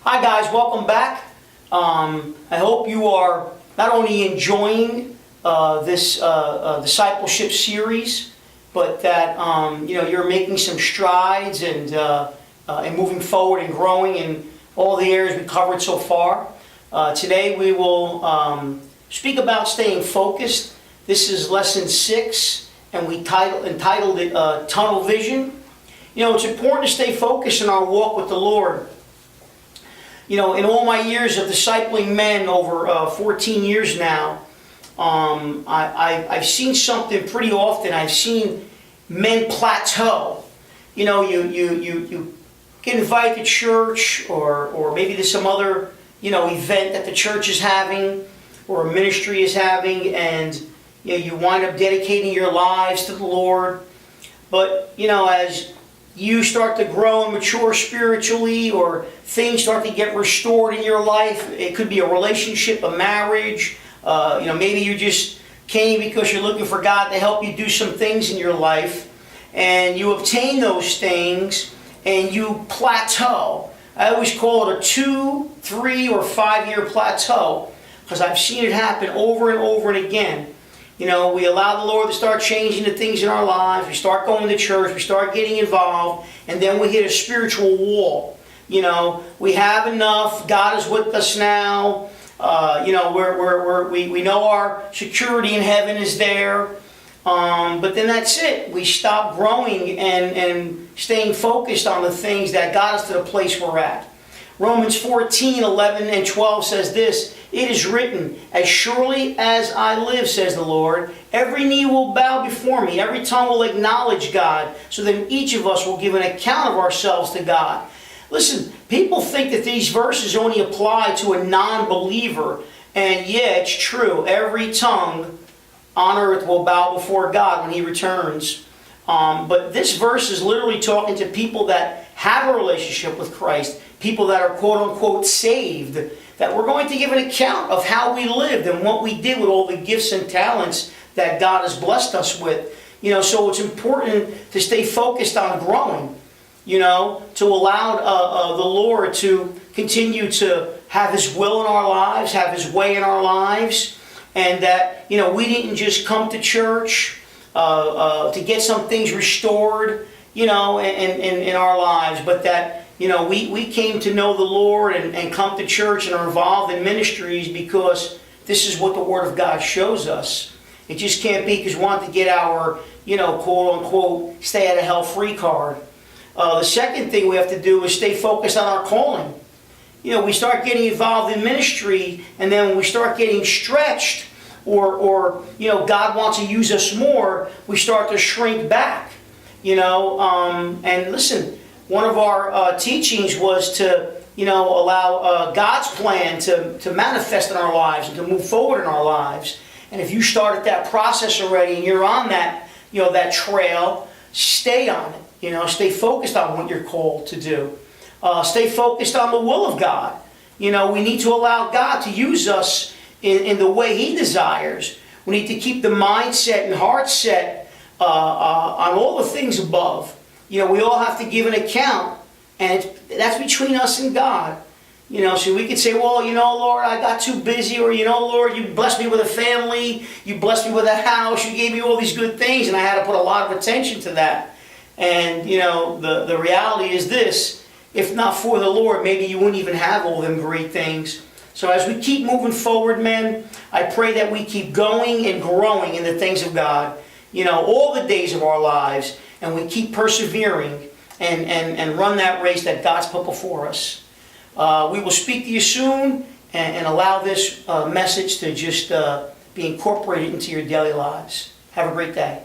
Hi guys, welcome back. I hope you are not only enjoying this discipleship series, but that you're making some strides and moving forward and growing in all the areas we covered so far. Today we will speak about staying focused. This is lesson 6, and we entitled it Tunnel Vision. You know, it's important to stay focused in our walk with the Lord. You know, in all my years of discipling men, over 14 years now, I've seen something pretty often. I've seen men plateau. You know, you get invited to church, or maybe there's some other, event that the church is having, or a ministry is having, and you wind up dedicating your lives to the Lord. But, as you start to grow and mature spiritually, or things start to get restored in your life. It could be a relationship, a marriage. Maybe you just came because you're looking for God to help you do some things in your life, and you obtain those things and you plateau. I always call it a 2, 3, or 5 year plateau, because I've seen it happen over and over and again. We allow the Lord to start changing the things in our lives. We start going to church. We start getting involved. And then we hit a spiritual wall. We have enough. God is with us now. We know our security in heaven is there. But then that's it. We stop growing and staying focused on the things that got us to the place we're at. Romans 14:11 and 12 says this: "It is written, as surely as I live, says the Lord, every knee will bow before me, every tongue will acknowledge God, so that each of us will give an account of ourselves to God." Listen, people think that these verses only apply to a non-believer, and yeah, it's true. Every tongue on earth will bow before God when He returns. But this verse is literally talking to people that have a relationship with Christ, people that are quote-unquote saved, that we're going to give an account of how we lived and what we did with all the gifts and talents that God has blessed us with. So it's important to stay focused on growing, to allow the Lord to continue to have His will in our lives, have His way in our lives, and that, we didn't just come to church to get some things restored, in our lives, but that, we came to know the Lord and come to church and are involved in ministries because this is what the Word of God shows us. It just can't be because we want to get our, quote-unquote, stay out of hell free card. The second thing we have to do is stay focused on our calling. We start getting involved in ministry, and then when we start getting stretched, or God wants to use us more, we start to shrink back. And listen, one of our teachings was to, allow God's plan to manifest in our lives and to move forward in our lives. And if you started that process already and you're on that, that trail, stay on it. Stay focused on what you're called to do. Stay focused on the will of God. We need to allow God to use us in the way He desires. We need to keep the mindset and heart set on all the things above. We all have to give an account, and that's between us and God. So we could say, well, Lord, I got too busy, or, Lord, you blessed me with a family, you blessed me with a house, you gave me all these good things, and I had to put a lot of attention to that. And, the reality is this: if not for the Lord, maybe you wouldn't even have all them great things. So as we keep moving forward, men, I pray that we keep going and growing in the things of God, all the days of our lives, and we keep persevering and run that race that God's put before us. We will speak to you soon, and allow this message to just be incorporated into your daily lives. Have a great day.